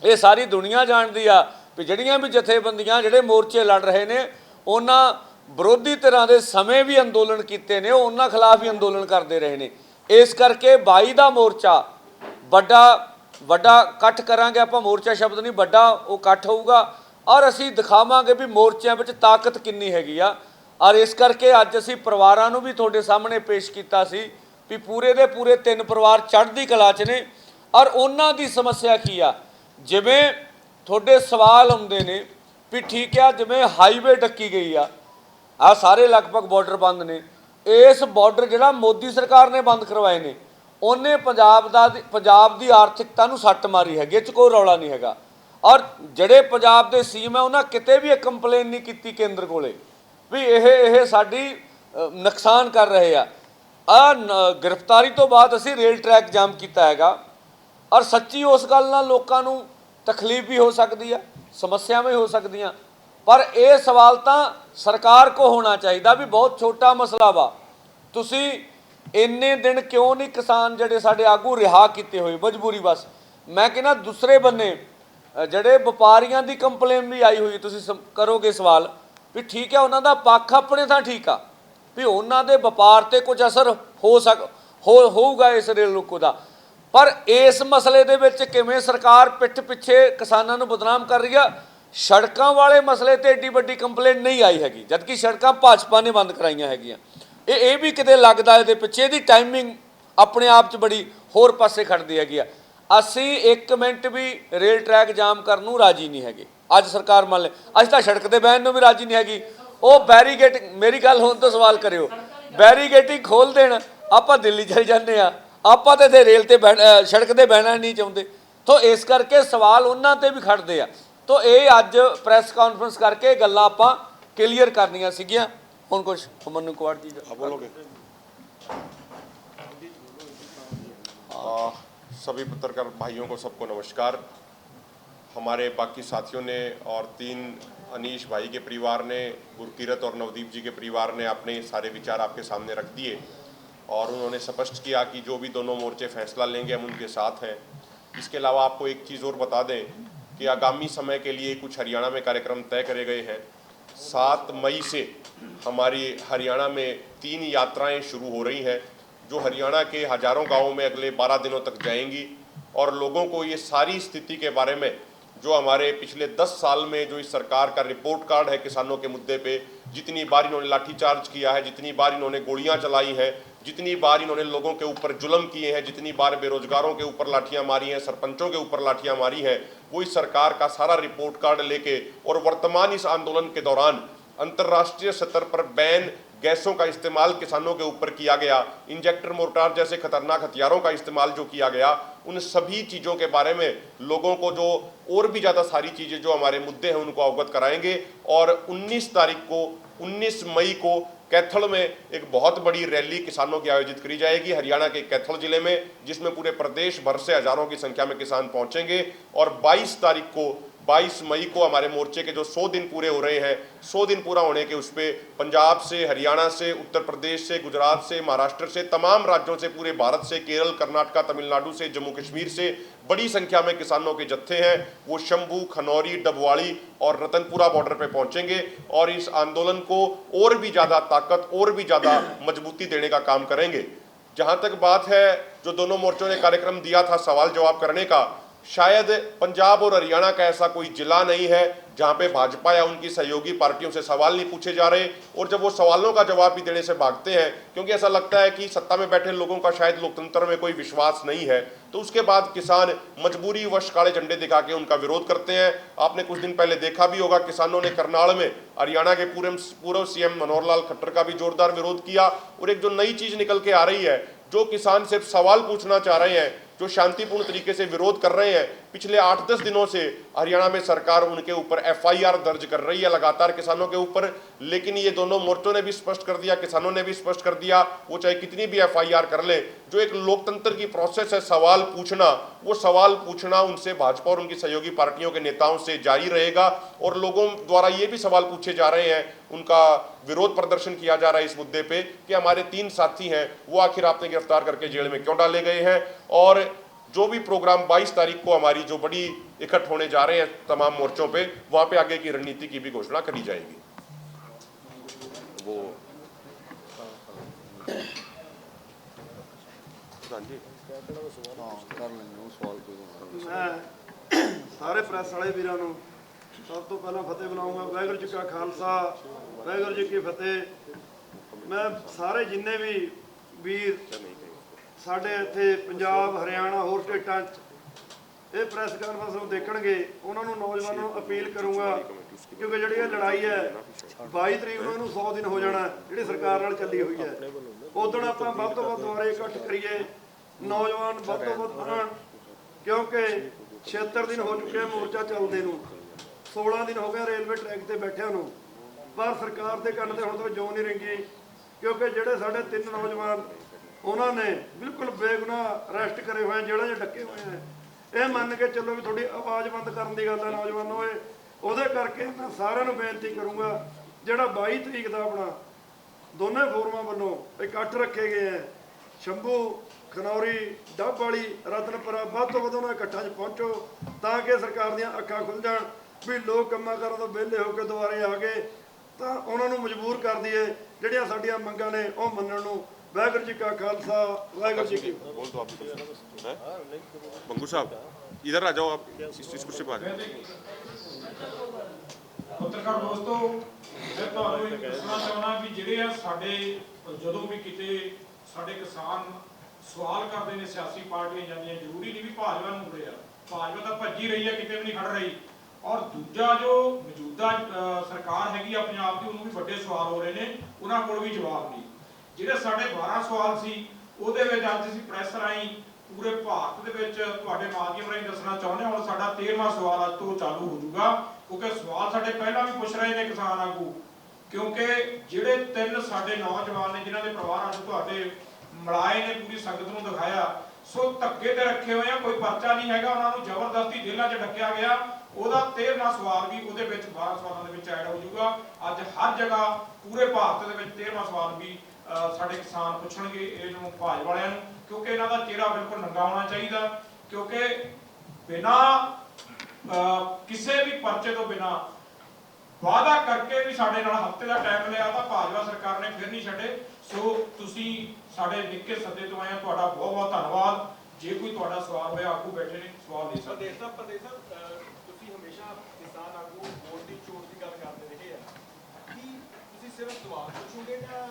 ਇਹ ਸਾਰੀ ਦੁਨੀਆ ਜਾਣਦੀ ਆ ਵੀ ਜਿਹੜੀਆਂ ਵੀ ਜਥੇਬੰਦੀਆਂ ਜਿਹੜੇ ਮੋਰਚੇ ਲੜ ਰਹੇ ਨੇ, ਉਹਨਾਂ ਵਿਰੋਧੀ ਧਿਰਾਂ ਦੇ ਸਮੇਂ ਵੀ ਅੰਦੋਲਨ ਕੀਤੇ ਨੇ, ਉਹ ਉਹਨਾਂ ਖਿਲਾਫ ਹੀ ਅੰਦੋਲਨ ਕਰਦੇ ਰਹੇ ਨੇ। ਇਸ ਕਰਕੇ 22 ਦਾ ਮੋਰਚਾ ਵੱਡਾ ਇਕੱਠ ਕਰਾਂਗੇ ਆਪਾਂ। ਮੋਰਚਾ ਸ਼ਬਦ ਨਹੀਂ, ਵੱਡਾ ਉਹ ਇਕੱਠ ਹੋਊਗਾ। ਔਰ ਅਸੀਂ ਦਿਖਾਵਾਂਗੇ ਵੀ ਮੋਰਚਿਆਂ ਵਿੱਚ ਤਾਕਤ ਕਿੰਨੀ ਹੈਗੀ ਆ। ਔਰ ਇਸ ਕਰਕੇ ਅੱਜ ਅਸੀਂ ਪਰਿਵਾਰਾਂ ਨੂੰ ਵੀ ਤੁਹਾਡੇ ਸਾਹਮਣੇ ਪੇਸ਼ ਕੀਤਾ ਸੀ ਵੀ ਪੂਰੇ ਦੇ ਪੂਰੇ 3 ਪਰਿਵਾਰ ਚੜ੍ਹਦੀ ਕਲਾ 'ਚ ਨੇ ਔਰ ਉਹਨਾਂ ਦੀ ਸਮੱਸਿਆ ਕੀ ਆ। ਜਿਵੇਂ ਤੁਹਾਡੇ ਸਵਾਲ ਆਉਂਦੇ ਨੇ ਵੀ ਠੀਕ ਆ, ਜਿਵੇਂ ਹਾਈਵੇ ਡੱਕੀ ਗਈ ਆ ਸਾਰੇ ਲਗਭਗ ਬਾਰਡਰ ਬੰਦ ਨੇ, ਇਸ ਬਾਰਡਰ ਜਿਹੜਾ ਮੋਦੀ ਸਰਕਾਰ ਨੇ ਬੰਦ ਕਰਵਾਏ ਨੇ ਉਹਨੇ ਪੰਜਾਬ ਦੀ ਆਰਥਿਕਤਾ ਨੂੰ ਸੱਟ ਮਾਰੀ ਹੈਗੀ, ਇਹ 'ਚ ਕੋਈ ਰੌਲਾ ਨਹੀਂ ਹੈਗਾ। ਔਰ ਜਿਹੜੇ ਪੰਜਾਬ ਦੇ ਸੀਐਮ ਹੈ ਉਹਨਾਂ ਕਿਤੇ ਵੀ ਇਹ ਕੰਪਲੇਨ ਨਹੀਂ ਕੀਤੀ ਕੇਂਦਰ ਕੋਲੇ ਵੀ ਇਹ ਸਾਡੀ ਨੁਕਸਾਨ ਕਰ ਰਹੇ ਆ। ਗ੍ਰਿਫਤਾਰੀ ਤੋਂ ਬਾਅਦ ਅਸੀਂ ਰੇਲ ਟਰੈਕ ਜਾਮ ਕੀਤਾ ਹੈਗਾ ਔਰ ਸੱਚੀ ਉਸ ਗੱਲ ਨਾਲ ਲੋਕਾਂ ਨੂੰ ਤਕਲੀਫ ਵੀ ਹੋ ਸਕਦੀ ਆ, ਸਮੱਸਿਆਵਾਂ ਵੀ ਹੋ ਸਕਦੀਆਂ, ਪਰ ਇਹ ਸਵਾਲ ਤਾਂ ਸਰਕਾਰ ਕੋ ਹੋਣਾ ਚਾਹੀਦਾ ਵੀ ਬਹੁਤ ਛੋਟਾ ਮਸਲਾ ਵਾ, ਤੁਸੀਂ ਇੰਨੇ ਦਿਨ ਕਿਉਂ ਨਹੀਂ ਕਿਸਾਨ ਜਿਹੜੇ ਸਾਡੇ ਆਗੂ ਰਿਹਾ ਕੀਤੇ ਹੋਏ ਮਜਬੂਰੀ ਬਸ। ਮੈਂ ਕਹਿੰਦਾ ਦੂਸਰੇ ਬੰਨੇ ਜਿਹੜੇ ਵਪਾਰੀਆਂ ਦੀ ਕੰਪਲੇਨ ਵੀ ਆਈ ਹੋਈ, ਤੁਸੀਂ ਕਰੋਗੇ ਸਵਾਲ ਵੀ ਠੀਕ ਹੈ ਉਹਨਾਂ ਦਾ ਪੱਖ ਆਪਣੇ ਥਾਂ ਠੀਕ ਆ ਵੀ ਉਹਨਾਂ ਦੇ ਵਪਾਰ ਤੇ ਕੁਝ ਅਸਰ ਹੋਊਗਾ ਇਸ ਰੇਲ ਰੋਕੋ ਦਾ, ਪਰ ਇਸ ਮਸਲੇ ਦੇ ਵਿੱਚ ਕਿਵੇਂ ਸਰਕਾਰ ਪਿੱਠ ਪਿੱਛੇ ਕਿਸਾਨਾਂ ਨੂੰ ਬਦਨਾਮ ਕਰ ਰਹੀ ਆ। ਸੜਕਾਂ ਵਾਲੇ ਮਸਲੇ ਤੇ ਏਡੀ ਵੱਡੀ ਕੰਪਲੇਂਟ ਨਹੀਂ ਆਈ ਹੈਗੀ, ਜਦਕਿ ਸੜਕਾਂ ਭਾਜਪਾ ਨੇ ਬੰਦ ਕਰਾਈਆਂ ਹੈਗੀਆਂ। ਇਹ ਵੀ ਕਿਤੇ ਲੱਗਦਾ ਇਹਦੇ ਪਿੱਛੇ ਇਹਦੀ ਟਾਈਮਿੰਗ ਆਪਣੇ ਆਪ 'ਚ ਬੜੀ ਹੋਰ ਪਾਸੇ ਖੜਦੀ ਹੈਗੀ ਆ। ਅਸੀਂ 1 ਮਿੰਟ ਵੀ ਰੇਲ ਟਰੈਕ ਜਾਮ ਕਰਨ ਨੂੰ ਰਾਜੀ ਨਹੀਂ ਹੈਗੇ। ਅੱਜ ਸਰਕਾਰ ਮੰਨ ਲੈ, ਅੱਜ ਤਾਂ ਸੜਕ ਤੇ ਬਹਿਣ ਨੂੰ ਵੀ ਰਾਜੀ ਨਹੀਂ ਹੈਗੀ। ਉਹ ਬੈਰੀਗੇਟਿੰਗ, ਮੇਰੀ ਗੱਲ ਹੁਣ ਤੋਂ ਸਵਾਲ ਕਰਿਓ, ਬੈਰੀਗੇਟਿੰਗ ਖੋਲ ਦੇਣ, ਆਪਾਂ ਦਿੱਲੀ ਚਲੇ ਜਾਂਦੇ ਆ, ਆਪਾਂ ਤਾਂ ਇੱਥੇ ਰੇਲ ਤੇ ਸੜਕ ਤੇ ਬਹਿਣਾ ਨਹੀਂ ਚਾਹੁੰਦੇ। ਤਾਂ ਇਸ ਕਰਕੇ ਸਵਾਲ ਉਹਨਾਂ ਤੇ ਵੀ ਖੜਦੇ ਆ। ਤਾਂ ਇਹ ਅੱਜ ਪ੍ਰੈਸ ਕਾਨਫਰੰਸ ਕਰਕੇ ਗੱਲਾਂ ਆਪਾਂ ਕਲੀਅਰ ਕਰਨੀਆਂ ਸੀਗੀਆਂ। ਹੁਣ ਕੁਝ ਮਨੂ ਕੁਮਾਰ ਜੀ बोलोगे। सभी पत्रकार भाइयों को सबको नमस्कार। हमारे बाकी साथियों ने और 3 अनीश भाई के परिवार ने, गुरकीरत और नवदीप जी के परिवार ने अपने सारे विचार आपके सामने रख दिए और उन्होंने स्पष्ट किया कि जो भी दोनों मोर्चे फैसला लेंगे हम उनके साथ हैं। इसके अलावा आपको एक चीज़ और बता दें कि आगामी समय के लिए कुछ हरियाणा में कार्यक्रम तय करे गए हैं। 7 मई से हमारी हरियाणा में 3 यात्राएं शुरू हो रही हैं जो हरियाणा के हज़ारों गांवों में अगले 12 दिनों तक जाएंगी और लोगों को ये सारी स्थिति के बारे में, जो हमारे पिछले 10 साल में जो इस सरकार का रिपोर्ट कार्ड है किसानों के मुद्दे पे, जितनी बार इन्होंने लाठीचार्ज किया है, जितनी बार इन्होंने गोलियां चलाई हैं, जितनी बार इन्होंने लोगों के ऊपर जुल्म किए हैं, जितनी बार बेरोजगारों के ऊपर लाठियां मारी हैं, सरपंचों के ऊपर लाठियां मारी हैं, वो इस सरकार का सारा रिपोर्ट कार्ड लेके और वर्तमान इस आंदोलन के दौरान अंतर्राष्ट्रीय स्तर पर बैन गैसों का इस्तेमाल किसानों के ऊपर किया गया, इंजेक्टर मोर्टार जैसे खतरनाक हथियारों का इस्तेमाल जो किया गया, उन सभी चीज़ों के बारे में लोगों को जो और भी ज़्यादा सारी चीज़ें जो हमारे मुद्दे हैं उनको अवगत कराएंगे। और 19 मई को कैथल में एक बहुत बड़ी रैली किसानों की आयोजित करी जाएगी हरियाणा के कैथल जिले में, जिसमें पूरे प्रदेश भर से हजारों की संख्या में किसान पहुंचेंगे। और 22 मई को हमारे मोर्चे के जो 100 दिन पूरे हो रहे हैं, 100 दिन पूरा होने के उस पर पंजाब से, हरियाणा से, उत्तर प्रदेश से, गुजरात से, महाराष्ट्र से, तमाम राज्यों से, पूरे भारत से, केरल, कर्नाटक, तमिलनाडु से, जम्मू कश्मीर से बड़ी संख्या में किसानों के जत्थे हैं, वो शंभू, खनौरी, डबवाड़ी और रतनपुरा बॉर्डर पे पहुंचेंगे और इस आंदोलन को और भी ज़्यादा ताकत, और भी ज़्यादा मजबूती देने का काम करेंगे। जहाँ तक बात है जो दोनों मोर्चों ने कार्यक्रम दिया था सवाल जवाब करने का, शायद पंजाब और हरियाणा का ऐसा कोई जिला नहीं है जहां पे भाजपा या उनकी सहयोगी पार्टियों से सवाल नहीं पूछे जा रहे, और जब वो सवालों का जवाब भी देने से भागते हैं क्योंकि ऐसा लगता है कि सत्ता में बैठे लोगों का शायद लोकतंत्र में कोई विश्वास नहीं है, तो उसके बाद किसान मजबूरी वश काले झंडे दिखा के उनका विरोध करते हैं। आपने कुछ दिन पहले देखा भी होगा, किसानों ने करनाल में हरियाणा के पूर्व सीएम मनोहर लाल खट्टर का भी जोरदार विरोध किया। और एक जो नई चीज निकल के आ रही है, जो किसान सिर्फ सवाल पूछना चाह रहे हैं, जो शांतिपूर्ण तरीके से विरोध कर रहे हैं, पिछले 8-10 दिनों से हरियाणा में सरकार उनके ऊपर FIR दर्ज कर रही है लगातार किसानों के ऊपर। लेकिन ये दोनों मोर्चों ने भी स्पष्ट कर दिया, किसानों ने भी स्पष्ट कर दिया, वो चाहे कितनी भी FIR कर ले, जो एक लोकतंत्र की प्रोसेस है सवाल पूछना, वो सवाल पूछना उनसे भाजपा और उनकी सहयोगी पार्टियों के नेताओं से जारी रहेगा। और लोगों द्वारा ये भी सवाल पूछे जा रहे हैं, उनका विरोध प्रदर्शन किया जा रहा है इस मुद्दे पे कि हमारे 3 साथी हैं वो आखिर आपने गिरफ्तार करके जेल में क्यों डाले गए हैं। और जो भी प्रोग्राम 22 तारीख को हमारी जो बड़ी इकट्ठ होने जा रहे हैं तमाम मोर्चों पे, वहां पे आगे की रणनीति की भी घोषणा करी जाएगी। वो मैं सारे प्रेस वाले वीरों ਸਭ ਤੋਂ ਪਹਿਲਾਂ ਫਤਿਹ ਬੁਲਾਉਂਗਾ। ਵਾਹਿਗੁਰੂ ਜੀ ਕਾ ਖਾਲਸਾ, ਵਾਹਿਗੁਰੂ ਜੀ ਕੀ ਫਤਿਹ। ਮੈਂ ਸਾਰੇ ਜਿੰਨੇ ਵੀ ਵੀਰ ਸਾਡੇ ਇੱਥੇ ਪੰਜਾਬ, ਹਰਿਆਣਾ, ਹੋਰ ਸਟੇਟਾਂ 'ਚ ਇਹ ਪ੍ਰੈਸ ਕਾਨਫਰੰਸ ਨੂੰ ਦੇਖਣਗੇ, ਉਹਨਾਂ ਨੂੰ ਨੌਜਵਾਨਾਂ ਨੂੰ ਅਪੀਲ ਕਰੂੰਗਾ, ਕਿਉਂਕਿ ਜਿਹੜੀ ਇਹ ਲੜਾਈ ਹੈ 22 ਤਰੀਕ ਨੂੰ ਇਹਨੂੰ 100 ਦਿਨ ਹੋ ਜਾਣਾ ਜਿਹੜੀ ਸਰਕਾਰ ਨਾਲ ਚੱਲੀ ਹੋਈ ਹੈ। ਉਦੋਂ ਆਪਾਂ ਵੱਧ ਤੋਂ ਵੱਧ ਦੁਆਰੇ ਇਕੱਠ ਕਰੀਏ, ਨੌਜਵਾਨ ਵੱਧ ਤੋਂ ਵੱਧ ਬਣਨ, ਕਿਉਂਕਿ 76 ਦਿਨ ਹੋ ਚੁੱਕੇ ਮੋਰਚਾ ਚੱਲਦੇ ਨੂੰ, 16 ਦਿਨ ਹੋ ਗਏ ਰੇਲਵੇ ਟਰੈਕ ਤੇ ਬੈਠਿਆਂ ਨੂੰ, ਪਰ ਸਰਕਾਰ ਦੇ ਕੰਨ ਤੇ ਹੁਣ ਤੱਕ ਜੋ ਨਹੀਂ ਰਿੰਗੀ। ਕਿਉਂਕਿ ਜਿਹੜੇ ਸਾਡੇ 3 ਨੌਜਵਾਨ ਉਹਨਾਂ ਨੇ ਬਿਲਕੁਲ ਬੇਗੁਨਾਹ ਅਰੈਸਟ ਕਰੇ ਹੋਏ, ਜੇਲ੍ਹਾਂ 'ਚ ਡੱਕੇ ਹੋਏ ਆ। ਇਹ ਮੰਨ ਕੇ ਚੱਲੋ ਵੀ ਤੁਹਾਡੀ ਆਵਾਜ਼ ਬੰਦ ਕਰਨ ਦੀ ਗੱਲ ਹੈ ਨੌਜਵਾਨੋ। ਉਹਦੇ ਕਰਕੇ ਮੈਂ ਸਾਰਿਆਂ ਨੂੰ ਬੇਨਤੀ ਕਰੂੰਗਾ, ਜਿਹੜਾ 22 ਤਰੀਕ ਦਾ ਆਪਣਾ ਦੋਨੇ ਫੋਰਮਾਂ ਵੱਲੋਂ ਇਕੱਠ ਰੱਖੇ ਗਏ ਹੈ, ਸ਼ੰਭੂ, ਖਨੌਰੀ, ਡੱਬ ਵਾਲੀ, ਰਤਨਪੁਰਾ, ਵੱਧ ਤੋਂ ਵੱਧ ਉਹਨਾਂ ਇਕੱਠਾਂ 'ਚ ਪਹੁੰਚੋ, ਤਾਂ ਕਿ ਸਰਕਾਰ ਦੀਆਂ ਅੱਖਾਂ ਖੁੱਲ੍ਹ ਜਾਣ ਵੀ ਲੋਕ ਕੰਮਾਂ ਕਾਰਾਂ ਤੋਂ ਵਿਹਲੇ ਹੋ ਕੇ ਦੁਆਰੇ ਆ ਗਏ ਤਾਂ ਉਹਨਾਂ ਨੂੰ ਮਜਬੂਰ ਕਰ ਦਈਏ ਜਿਹੜੀਆਂ ਸਾਡੀਆਂ ਮੰਗਾਂ ਨੇ ਉਹ ਮੰਨਣ ਨੂੰ। ਵਾਹਿਗੁਰੂ ਜੀ ਕਾ ਖਾਲਸਾ, ਵਾਹਿਗुरु जी की। बोल दो आप। बंगू साहब इधर आ जाओ, आप इस कुर्सी पर आ जाओ। ਪੱਤਰਕਾਰ ਦੋਸਤੋ, ਮੈਂ ਤੁਹਾਨੂੰ ਇਹ ਦੱਸਣਾ ਚਾਹੁੰਦਾ ਵੀ ਜਿਹੜੇ ਆ ਸਾਡੇ ਜਦੋਂ ਵੀ ਕਿਤੇ ਸਾਡੇ ਕਿਸਾਨ ਸਵਾਲ ਕਰਦੇ ਨੇ ਸਿਆਸੀ ਪਾਰਟੀਆਂ ਜਾਂਦੀਆਂ, ਜ਼ਰੂਰੀ ਨਹੀਂ ਵੀ ਭਾਜਪਾ ਨੂੰ ਮੁੜੇ ਆ, ਭਾਜਪਾ ਤਾਂ ਭੱਜੀ ਰਹੀ ਹੈ, ਕਿਤੇ ਵੀ ਨਹੀਂ ਖੜ ਰਹੀ। ਔਰ ਦੂਜਾ ਜੋ ਮੌਜੂਦਾ ਸਰਕਾਰ ਹੈਗੀ ਆ ਪੰਜਾਬ ਦੀ, ਉਹਨੂੰ ਵੀ ਵੱਡੇ ਸਵਾਲ ਹੋ ਰਹੇ ਨੇ, ਉਹਨਾਂ ਕੋਲ ਵੀ ਜਵਾਬ ਨਹੀਂ। ਜਿਹੜੇ ਸਾਡੇ 12 ਸਵਾਲ ਸੀ ਉਹਦੇ ਵਿੱਚ ਅੱਜ ਅਸੀਂ ਪ੍ਰੈਸ ਰਾਹੀਂ ਪੂਰੇ ਭਾਰਤ ਦੇ ਵਿੱਚ ਤੁਹਾਡੇ ਮਾਧਿਅਮ ਰਾਹੀਂ ਦੱਸਣਾ ਚਾਹੁੰਦੇ ਹਾਂ। ਹੁਣ ਸਾਡਾ 13ਵਾਂ ਸਵਾਲ ਅੱਜ ਤੋਂ ਚਾਲੂ ਹੋ ਜਾਊਗਾ, ਕਿਉਂਕਿ ਸਵਾਲ ਸਾਡੇ ਪਹਿਲਾਂ ਵੀ ਪੁੱਛ ਰਹੇ ਨੇ ਕਿਸਾਨ ਆਗੂ, ਕਿਉਂਕਿ ਜਿਹੜੇ 3 ਸਾਡੇ ਨੌਜਵਾਨ ਨੇ ਜਿਨ੍ਹਾਂ ਦੇ ਪਰਿਵਾਰ ਅੱਜ ਤੁਹਾਡੇ ਮਿਲਾਏ ਨੇ, ਪੂਰੀ ਸੰਗਤ ਨੂੰ ਦਿਖਾਇਆ, ਸੋ ਧੱਕੇ ਤੇ ਰੱਖੇ ਹੋਏ ਆ, ਕੋਈ ਪਰਚਾ ਨਹੀਂ ਹੈਗਾ, ਉਹਨਾਂ ਨੂੰ ਜ਼ਬਰਦਸਤੀ ਜੇਲ੍ਹਾਂ 'ਚ ਡੱਕਿਆ ਗਿਆ। ਉਹਦਾ 13ਵਾਂ ਸਵਾਲ ਵੀ ਉਹਦੇ ਵਿੱਚ 12 ਸਵਾਲਾਂ ਦੇ ਵਿੱਚ ਐਡ ਹੋ ਜਾਊਗਾ। ਅੱਜ ਹਰ ਜਗ੍ਹਾ ਪੂਰੇ ਭਾਰਤ ਦੇ ਵਿੱਚ 13ਵਾਂ ਸਵਾਲ ਵੀ ਸਾਡੇ ਕਿਸਾਨ ਪੁੱਛਣਗੇ ਇਹਨੂੰ ਭਾਜ ਵਾਲਿਆਂ ਨੂੰ, ਕਿਉਂਕਿ ਇਹਨਾਂ ਦਾ ਚਿਹਰਾ ਬਿਲਕੁਲ ਨੰਗਾ ਹੋਣਾ ਚਾਹੀਦਾ। ਕਿਉਂਕਿ ਬਿਨਾਂ ਕਿਸੇ ਵੀ ਪਰਚੇ ਤੋਂ ਬਿਨਾਂ ਵਾਅਦਾ ਕਰਕੇ ਵੀ ਸਾਡੇ ਨਾਲ ਹਫ਼ਤੇ ਦਾ ਟਾਈਮ ਲਿਆ ਤਾਂ ਭਾਜਪਾ ਸਰਕਾਰ ਨੇ ਫਿਰ ਨਹੀਂ ਛੱਡੇ। ਸੋ ਤੁਸੀਂ ਸਾਡੇ ਨਿੱਕੇ ਸੱਦੇ ਤੋਂ ਆਏ ਆ, ਤੁਹਾਡਾ ਬਹੁਤ ਬਹੁਤ ਧੰਨਵਾਦ। ਜੇ ਕੋਈ ਤੁਹਾਡਾ ਸਵਾਲ ਹੋਇਆ, ਆਗੂ ਬੈਠੇ ਨੇ, ਸਵਾਲ ਦੇ ਸਕਦੇ। ਪ੍ਰਦੇਸ਼ ਸਾਹਿਬ, ਤੁਸੀਂ ਹਮੇਸ਼ਾ ਕਿਸਾਨ ਆਗੂ ਵੋਟ ਦੀ ਚੋਣ ਦੀ ਗੱਲ ਕਰਦੇ ਰਹੇ ਆ, ਕੀ ਤੁਸੀਂ ਸਿਰਫ ਸਵਾਲ ਪੁੱਛੋਗੇ ਜਾਂ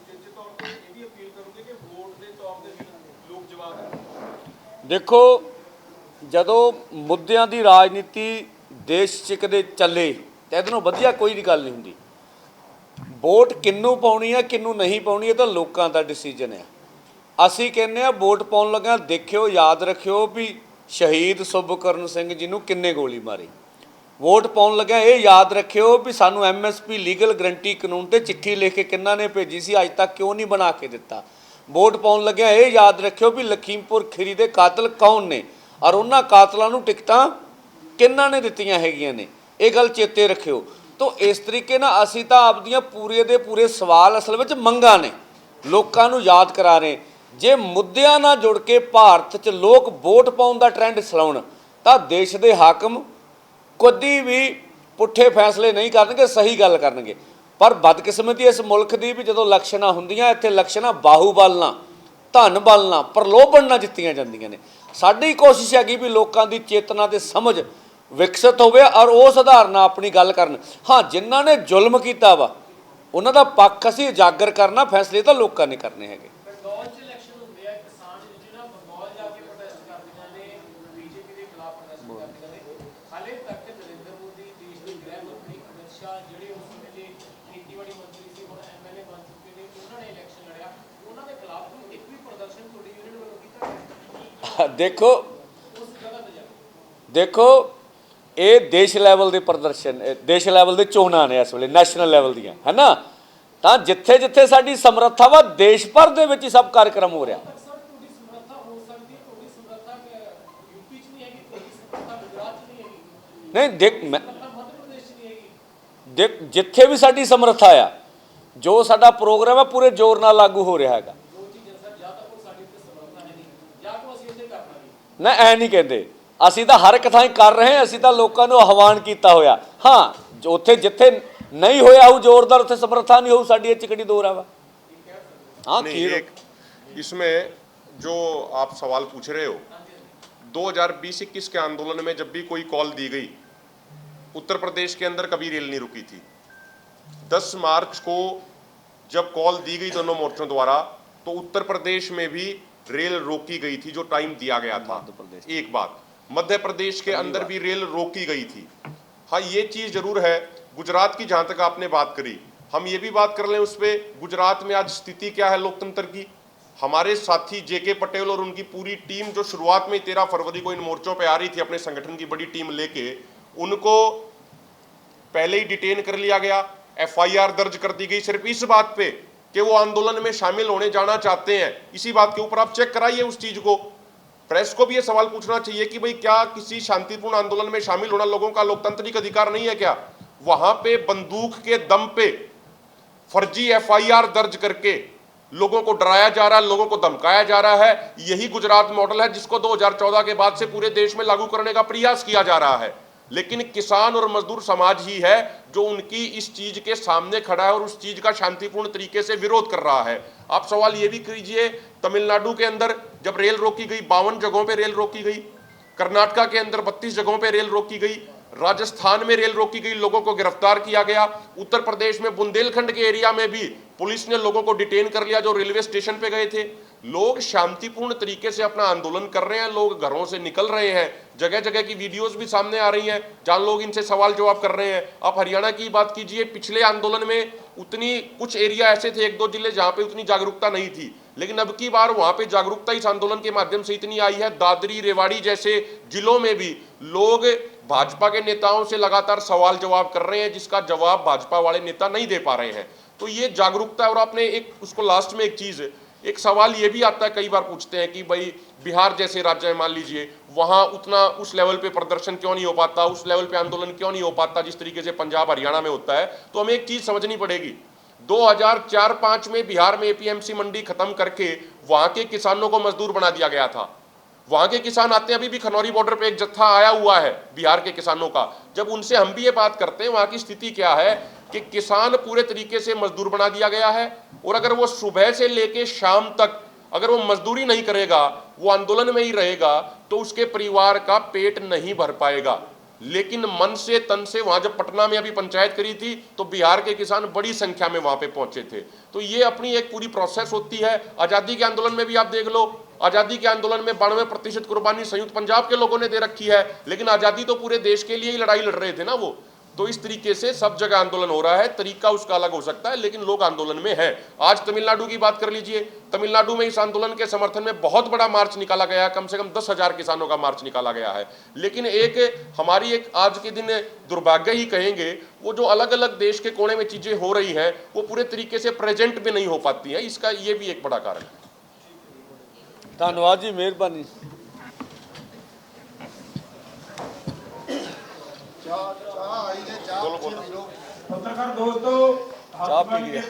ਜੇ ਤੌਰ ਤੇ ਇਹ ਵੀ ਅਪੀਲ ਕਰੋਗੇ ਕਿ ਵੋਟ ਦੇ ਤੌਰ ਤੇ ਵੀ ਲੋਕ ਜਵਾਬ ਦੇਣ? ਦੇਖੋ, ਜਦੋਂ ਮੁੱਦਿਆਂ ਦੀ ਰਾਜਨੀਤੀ ਦੇਸ਼ 'ਚ ਕਦੇ ਚੱਲੇ ਤਾਂ ਇਹਦੇ ਨਾਲੋਂ ਵਧੀਆ ਕੋਈ ਵੀ ਗੱਲ ਨਹੀਂ ਹੁੰਦੀ। ਵੋਟ ਕਿਹਨੂੰ ਪਾਉਣੀ ਹੈ, ਕਿਹਨੂੰ ਨਹੀਂ ਪਾਉਣੀ, ਇਹ ਤਾਂ ਲੋਕਾਂ ਦਾ ਡਿਸੀਜਨ ਹੈ। ਅਸੀਂ ਕਹਿੰਦੇ ਆ ਵੋਟ ਪਾਉਣ ਲੱਗਿਆਂ ਦੇਖਿਓ, ਯਾਦ ਰੱਖਿਓ ਵੀ ਸ਼ਹੀਦ ਸੁਭਕਰਨ ਸਿੰਘ ਜੀ ਨੂੰ ਕਿੰਨੇ ਗੋਲੀ ਮਾਰੀ। ਵੋਟ ਪਾਉਣ ਲੱਗਿਆ ਇਹ ਯਾਦ ਰੱਖਿਓ ਵੀ ਸਾਨੂੰ MSP ਲੀਗਲ ਗਰੰਟੀ ਕਾਨੂੰਨ ਤੇ ਚਿੱਠੀ ਲਿਖ ਕੇ ਕਿੰਨਾਂ ਨੇ ਭੇਜੀ ਸੀ, ਅੱਜ ਤੱਕ ਕਿਉਂ ਨਹੀਂ ਬਣਾ ਕੇ ਦਿੱਤਾ। ਵੋਟ ਪਾਉਣ ਲੱਗਿਆ ਇਹ ਯਾਦ ਰੱਖਿਓ ਵੀ ਲਖੀਮਪੁਰ ਖੀਰੀ ਦੇ ਕਾਤਲ ਕੌਣ ਨੇ ਔਰ ਉਹਨਾਂ ਕਾਤਲਾਂ ਨੂੰ ਟਿਕਟਾਂ ਕਿੰਨਾਂ ਨੇ ਦਿੱਤੀਆਂ ਹੈਗੀਆਂ ਨੇ, ਇਹ ਗੱਲ ਚੇਤੇ ਰੱਖਿਓ। ਤਾਂ ਇਸ ਤਰੀਕੇ ਨਾਲ ਅਸੀਂ ਤਾਂ ਆਪਦੀਆਂ ਪੂਰੇ ਦੇ ਪੂਰੇ ਸਵਾਲ ਅਸਲ ਵਿੱਚ ਮੰਗਾਂ ਨੇ, ਲੋਕਾਂ ਨੂੰ ਯਾਦ ਕਰਾ ਰਹੇ। ਜੇ ਮੁੱਦਿਆਂ ਨਾਲ ਜੁੜ ਕੇ ਭਾਰਤ 'ਚ ਲੋਕ ਵੋਟ ਪਾਉਣ ਦਾ ਟ੍ਰੈਂਡ ਚਲਾਉਣ ਤਾਂ ਦੇਸ਼ ਦੇ ਹਾਕਮ ਕਦੀ ਵੀ ਪੁੱਠੇ ਫੈਸਲੇ ਨਹੀਂ ਕਰਨਗੇ, ਸਹੀ ਗੱਲ ਕਰਨਗੇ। ਪਰ ਬਦਕਿਸਮਤੀ ਇਸ ਮੁਲਕ ਦੀ ਵੀ ਜਦੋਂ ਇਲੈਕਸ਼ਨਾਂ ਹੁੰਦੀਆਂ, ਇੱਥੇ ਇਲੈਕਸ਼ਨਾਂ ਬਾਹੂਬਲ ਨਾਲ, ਧਨ ਬਲ ਨਾਲ, ਪ੍ਰਲੋਭਨ ਨਾਲ ਜਿੱਤੀਆਂ ਜਾਂਦੀਆਂ ਨੇ। ਸਾਡੀ ਕੋਸ਼ਿਸ਼ ਹੈਗੀ ਵੀ ਲੋਕਾਂ ਦੀ ਚੇਤਨਾ ਤੇ ਸਮਝ ਵਿਕਸਿਤ ਹੋਵੇ ਔਰ ਉਸ ਆਧਾਰ ਨਾਲ ਆਪਣੀ ਗੱਲ ਕਰਨ। ਹਾਂ, ਜਿਨ੍ਹਾਂ ਨੇ ਜ਼ੁਲਮ ਕੀਤਾ ਵਾ ਉਹਨਾਂ ਦਾ ਪੱਖ ਅਸੀਂ ਉਜਾਗਰ ਕਰਨਾ, ਫੈਸਲੇ ਤਾਂ ਲੋਕਾਂ ਨੇ ਕਰਨੇ ਹੈਗੇ। ਬੰਗਾਲ 'ਚ ਇਲੈਕਸ਼ਨ ਹੁੰਦੇ ਆ, ਕਿਸਾਨ ਜਿਹੜਾ ਬੰਗਾਲ ਜਾ ਕੇ ਪ੍ਰੋਟੈਸਟ ਕਰਦੀਆਂ ਨੇ, BJP ਦੇ ਖਿਲਾਫ ਪ੍ਰੋਟੈਸਟ ਕਰਦੀਆਂ ਨੇ। ਹਾਲੇ ਤੱਕ ਨਰਿੰਦਰ ਮੋਦੀ, ਦੇਸ਼ ਦੇ ਗ੍ਰਹਿ ਮੰਤਰੀ ਅਮਿਤ ਸ਼ਾਹ, ਜਿਹੜੇ ਉਸ ਵੇਲੇ ਖੇਤੀਬਾੜੀ ਮੰਤਰੀ ਸੀ, ਹੁਣ MLA ਬਣ ਚੁੱਕੇ ਨੇ, ਉਹਨਾਂ ਨੇ ਇਲੈਕਸ਼ਨ ਲੜਿਆ, ਉਹਨਾਂ ਦੇ ਖਿਲਾਫ ਕੋਈ ਇੱਕ ਵੀ ਪ੍ਰਦਰਸ਼ਨ ਤੁਹਾਡੀ ਯੂਨੀਅਨ ਵੱਲੋਂ ਕੀਤਾ ਗਿਆ? ਦੇਖੋ ਉਸ ਜਗ੍ਹਾ ਤੇ ਜਾ ਕੇ ਦੇਖੋ ਇਹ ਦੇਸ਼ ਲੈਵਲ ਦੇ ਪ੍ਰਦਰਸ਼ਨ, ਦੇਸ਼ ਲੈਵਲ ਦੇ ਚੋਣਾਂ ਨੇ ਇਸ ਵੇਲੇ, ਨੈਸ਼ਨਲ ਲੈਵਲ ਦੀਆਂ, ਹੈ ਨਾ। ਤਾਂ ਜਿੱਥੇ ਜਿੱਥੇ ਸਾਡੀ ਸਮਰੱਥਾ ਵਾ, ਦੇਸ਼ ਭਰ ਦੇ ਵਿੱਚ ਹੀ ਸਭ ਕਾਰਜਕ੍ਰਮ ਹੋ ਰਿਹਾ। ਸਰ, ਤੁਹਾਡੀ ਸਮਰੱਥਾ ਹੋ ਸਕਦੀ ਹੈ, ਤੁਹਾਡੀ ਸਮਰੱਥਾ UP 'ਚ ਨਹੀਂ ਹੈਗੀ, ਤੁਹਾਡੀ ਸਮਰੱਥਾ ਗੁਜਰਾਤ 'ਚ ਨਹੀਂ ਹੈਗੀ, ਨਹੀਂ ਦੇਖ, ਮੈਂ ਸਮਰੱਥਾ ਮੱਧ ਪ੍ਰਦੇਸ਼ 'ਚ ਨਹੀਂ ਹੈਗੀ। ਦੇਖ, ਜਿੱਥੇ ਵੀ ਸਾਡੀ ਸਮਰੱਥਾ ਆ, ਜੋ ਸਾਡਾ ਪ੍ਰੋਗਰਾਮ ਹੈ ਪੂਰੇ ਜ਼ੋਰ ਨਾਲ ਲਾਗੂ ਹੋ ਰਿਹਾ ਹੈਗਾ। ਦੋ ਚੀਜ਼ਾਂ ਸਰ, ਜਾਂ ਤਾਂ ਕੋਈ ਸਾਡੀ ਉੱਤੇ ਸਮਰੱਥਾ ਹੈ ਨਹੀਂ, ਜਾਂ ਕੋਈ ਅਸੀਂ ਉੱਤੇ ਕਰਨਾ ਨਹੀਂ। ਨਾ ਐ ਨਹੀਂ ਕਹਿੰਦੇ, ਅਸੀਂ ਤਾਂ ਹਰ ਇੱਕ ਥਾਂ ਕਰ ਰਹੇ ਹਾਂ। ਅਸੀਂ ਤਾਂ ਲੋਕਾਂ ਨੂੰ ਆਹਵਾਨ ਕੀਤਾ ਹੋਇਆ। ਹਾਂ, ਉੱਥੇ ਜਿੱਥੇ नहीं होया हो जोरदार उत्थे समर्था नहीं हो साड़ी चिकड़ी दो रहा हाँ इसमें जो आप सवाल पूछ रहे हो 2020-21 के आंदोलन में जब भी कोई कॉल दी गई उत्तर प्रदेश के अंदर कभी रेल नहीं रुकी थी। 10 मार्च को जब कॉल दी गई दोनों मोर्चों द्वारा तो उत्तर प्रदेश में भी रेल रोकी गई थी जो टाइम दिया गया था। एक बात, मध्य प्रदेश के अंदर भी रेल रोकी गई थी। हाँ, ये चीज जरूर है। गुजरात की जहां तक आपने बात करी, हम ये भी बात कर लें उस पे, गुजरात में आज स्थिति क्या है लोकतंत्र की। हमारे साथी जेके पटेल और उनकी पूरी टीम जो शुरुआत में 13 फरवरी को इन मोर्चों पे आ रही थी अपने संगठन की बड़ी टीम लेके, उनको पहले ही डिटेन कर लिया गया, एफआईआर दर्ज कर दी गई सिर्फ इस बात पे कि वो आंदोलन में शामिल होने जाना चाहते हैं। इसी बात के ऊपर आप चेक कराइए उस चीज को। प्रेस को भी ये सवाल पूछना चाहिए कि भाई क्या किसी शांतिपूर्ण आंदोलन में शामिल होना लोगों का लोकतांत्रिक अधिकार नहीं है क्या? वहां पे बंदूक के दम पे फर्जी एफआईआर दर्ज करके लोगों को डराया जा रहा है, लोगों को धमकाया जा रहा है। यही गुजरात मॉडल है जिसको 2014 के बाद से पूरे देश में लागू करने का प्रयास किया जा रहा है। लेकिन किसान और मजदूर समाज ही है जो उनकी इस चीज के सामने खड़ा है और उस चीज का शांतिपूर्ण तरीके से विरोध कर रहा है। आप सवाल ये भी कीजिए, तमिलनाडु के अंदर जब रेल रोकी गई, 52 जगहों पे रेल रोकी गई, कर्नाटका के अंदर 32 जगहों पे रेल रोकी गई, राजस्थान में रेल रोकी गई, लोगों को गिरफ्तार किया गया, उत्तर प्रदेश में बुंदेलखंड के एरिया में भी पुलिस ने लोगों को डिटेन कर लिया जो रेलवे स्टेशन पे गए थे। लोग शांतिपूर्ण तरीके से अपना आंदोलन कर रहे हैं, लोग घरों से निकल रहे हैं, जगह जगह की वीडियोस भी सामने आ रही हैं जहां लोग इनसे सवाल जवाब कर रहे हैं। आप हरियाणा की बात कीजिए, पिछले आंदोलन में उतनी कुछ एरिया ऐसे थे, 1-2 जिले जहां पे उतनी जागरूकता नहीं थी, लेकिन अब की बार वहां पे जागरूकता इस आंदोलन के माध्यम से इतनी आई है। दादरी, रेवाड़ी जैसे जिलों में भी लोग भाजपा के नेताओं से लगातार सवाल जवाब कर रहे हैं जिसका जवाब भाजपा वाले नेता नहीं दे पा रहे हैं। तो ये जागरूकता। और आपने एक उसको लास्ट में एक सवाल ये भी आता है, कई बार पूछते हैं कि भाई बिहार जैसे राज्य है, मान लीजिए, वहां उतना उस लेवल पे प्रदर्शन क्यों नहीं हो पाता, उस लेवल पे आंदोलन क्यों नहीं हो पाता जिस तरीके से पंजाब हरियाणा में होता है। तो हमें एक चीज समझनी पड़ेगी, 2004-5 में बिहार में एपीएमसी मंडी खत्म करके वहां के किसानों को मजदूर बना दिया गया था। वहां के किसान आते हैं, अभी भी खनौरी बॉर्डर पे एक जत्था आया हुआ है बिहार के किसानों का। जब उनसे हम भी ये बात करते हैं वहां की स्थिति क्या है कि किसान पूरे तरीके से मजदूर बना दिया गया है, और अगर वो सुबह से लेके शाम तक अगर वो मजदूरी नहीं करेगा, वो आंदोलन में ही रहेगा, तो उसके परिवार का पेट नहीं भर पाएगा। लेकिन मन से तन से वहां जब पटना में अभी पंचायत करी थी तो बिहार के किसान बड़ी संख्या में वहां पे पहुंचे थे। तो ये अपनी एक पूरी प्रोसेस होती है। आजादी के आंदोलन में भी आप देख लो, आजादी के आंदोलन में 92% कुर्बानी संयुक्त पंजाब के लोगों ने दे रखी है, लेकिन आजादी तो पूरे देश के लिए ही लड़ाई लड़ रहे थे ना वो। तो इस तरीके से सब जगह आंदोलन हो रहा है, तरीका उसका अलग हो सकता है, लेकिन लोग आंदोलन में हैं। आज तमिलनाडु की बात कर लीजिए, तमिलनाडु में इस आंदोलन के समर्थन में बहुत बड़ा मार्च निकाला गया है, कम से कम 10,000 किसानों का मार्च निकाला गया है। लेकिन हमारी एक आज के दिन दुर्भाग्य ही कहेंगे, वो जो अलग अलग देश के कोने में चीजें हो रही हैं वो पूरे तरीके से प्रेजेंट में नहीं हो पाती है। इसका ये भी एक बड़ा कारण है। धन्यवाद जी, मेहरबानी। पत्रकार दोस्तों, चाह पी लिया।